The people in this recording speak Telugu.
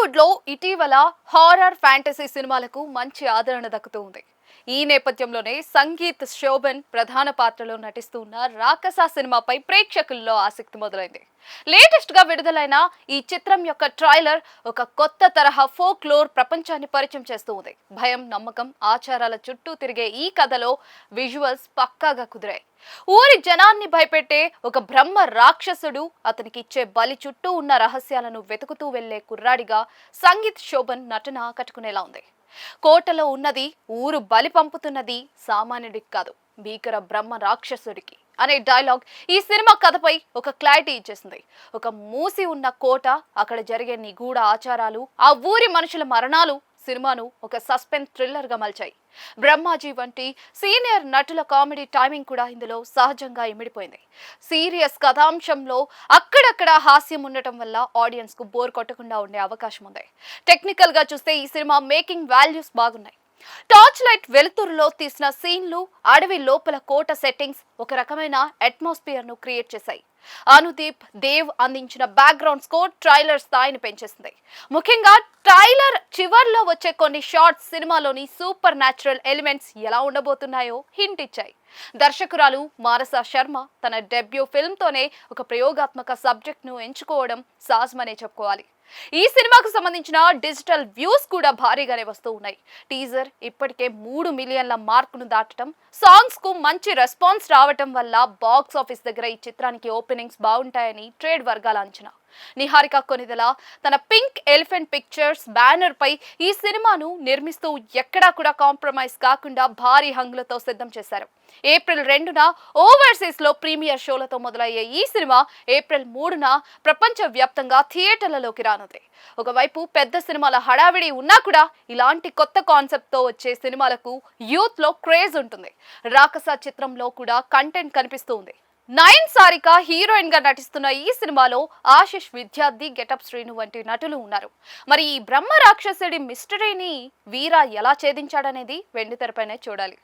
టాలీవుడ్ లో ఇటీవల హారర్ ఫ్యాంటసీ సినిమాలకు మంచి ఆదరణ దక్కుతూ ఉంది. ఈ నేపథ్యంలోనే సంగీత్ శోభన్ ప్రధాన పాత్రలో నటిస్తూ ఉన్న రాకస సినిమాపై ప్రేక్షకుల్లో ఆసక్తి మొదలైంది. లేటెస్ట్ గా విడుదలైన ఈ చిత్రం యొక్క ట్రైలర్ ఒక కొత్త తరహా ఫోక్లోర్ ప్రపంచాన్ని పరిచయం చేస్తూ ఉంది. భయం, నమ్మకం, ఆచారాల చుట్టూ తిరిగే ఈ కథలో విజువల్స్ పక్కాగా కుదిరాయి. ఊరి జనాన్ని భయపెట్టే ఒక బ్రహ్మ రాక్షసుడు, అతనికి ఇచ్చే బలి చుట్టూ ఉన్న రహస్యాలను వెతుకుతూ వెళ్లే కుర్రాడిగా సంగీత్ శోభన్ నటన ఆకట్టుకునేలా ఉంది. కోటలో ఉన్నది, ఊరు బలి పంపుతున్నది సామాన్యుడికి కాదు, భీకర బ్రహ్మ రాక్షసుడికి అనే డైలాగ్ ఈ సినిమా కథపై ఒక క్లారిటీ ఇచ్చేసింది. ఒక మూసి ఉన్న కోట, అక్కడ జరిగే నిగూఢ ఆచారాలు, ఆ ఊరి మనుషుల మరణాలు సినిమాను ఒక సస్పెన్స్ థ్రిల్లర్ గా మలిచాయి. బ్రహ్మాజీ వంటి సీనియర్ నటుల కామెడీ టైమింగ్ కూడా ఇందులో సహజంగా ఇమిడిపోయింది. సీరియస్ కథాంశంలో అక్కడక్కడ హాస్యం ఉండటం వల్ల ఆడియన్స్ కు బోర్ కొట్టకుండా ఉండే అవకాశం ఉంది. టెక్నికల్ గా చూస్తే ఈ సినిమా మేకింగ్ వాల్యూస్ బాగున్నాయి. టార్చ్ లైట్ వెలుతురులో తీసిన సీన్లు, అడవి లోపల కోట సెట్టింగ్స్ ఒక రకమైన అట్మాస్ఫియర్ ను క్రియేట్ చేశాయి. అనుదీప్ దేవ్ అందించిన బ్యాక్గ్రౌండ్ స్కోర్ ట్రైలర్ స్థాయిని పెంచేసింది. ముఖ్యంగా ట్రైలర్ చివర్లో వచ్చే కొన్ని షార్ట్స్ సినిమాలోని సూపర్ న్యాచురల్ ఎలిమెంట్స్ ఎలా ఉండబోతున్నాయో హింట్ ఇచ్చాయి. దర్శకురాలు మానసా శర్మ తన డెబ్యూ ఫిల్మ్ తోనే ఒక ప్రయోగాత్మక సబ్జెక్ట్ ను ఎంచుకోవడం సాహసమనే చెప్పుకోవాలి. ఈ సినిమాకు సంబంధించిన డిజిటల్ వ్యూస్ కూడా భారీగానే వస్తూ ఉన్నాయి. టీజర్ ఇప్పటికే 3 మిలియన్ల మార్కును దాటడం, సాంగ్స్ కు మంచి రెస్పాన్స్ రావటం వల్ల బాక్స్ ఆఫీస్ దగ్గర ఈ చిత్రానికి ఓపెనింగ్స్ బాగుంటాయని ట్రేడ్ వర్గాల అంచనా. నిహారిక కొనిదెల తన పింక్ ఎలిఫెంట్ పిక్చర్స్ బ్యానర్ పై ఈ సినిమాను నిర్మిస్తూ ఎక్కడా కూడా కాంప్రమైజ్ కాకుండా భారీ హంగులతో సిద్ధం చేశారు. ఏప్రిల్ 2న ఓవర్సీస్ లో ప్రీమియర్ షోలతో మొదలయ్యే ఈ సినిమా ఏప్రిల్ 3న ప్రపంచ వ్యాప్తంగా థియేటర్లలోకి రానుంది. ఒకవైపు పెద్ద సినిమాల హడావిడి ఉన్నా కూడా ఇలాంటి కొత్త కాన్సెప్ట్ తో వచ్చే సినిమాలకు యూత్ లో క్రేజ్ ఉంటుంది. రాకస చిత్రంలో కూడా కంటెంట్ కనిపిస్తూ ఉంది. నయన్ సారిక హీరోయిన్ గా నటిస్తున్న ఈ సినిమాలో ఆశిష్ విద్యార్థి, గెటప్ శ్రీను వంటి నటులు ఉన్నారు. మరి ఈ బ్రహ్మ రాక్షసుడి మిస్టరీని వీరా ఎలా ఛేదించాడనేది వెండితెరపైనే చూడాలి.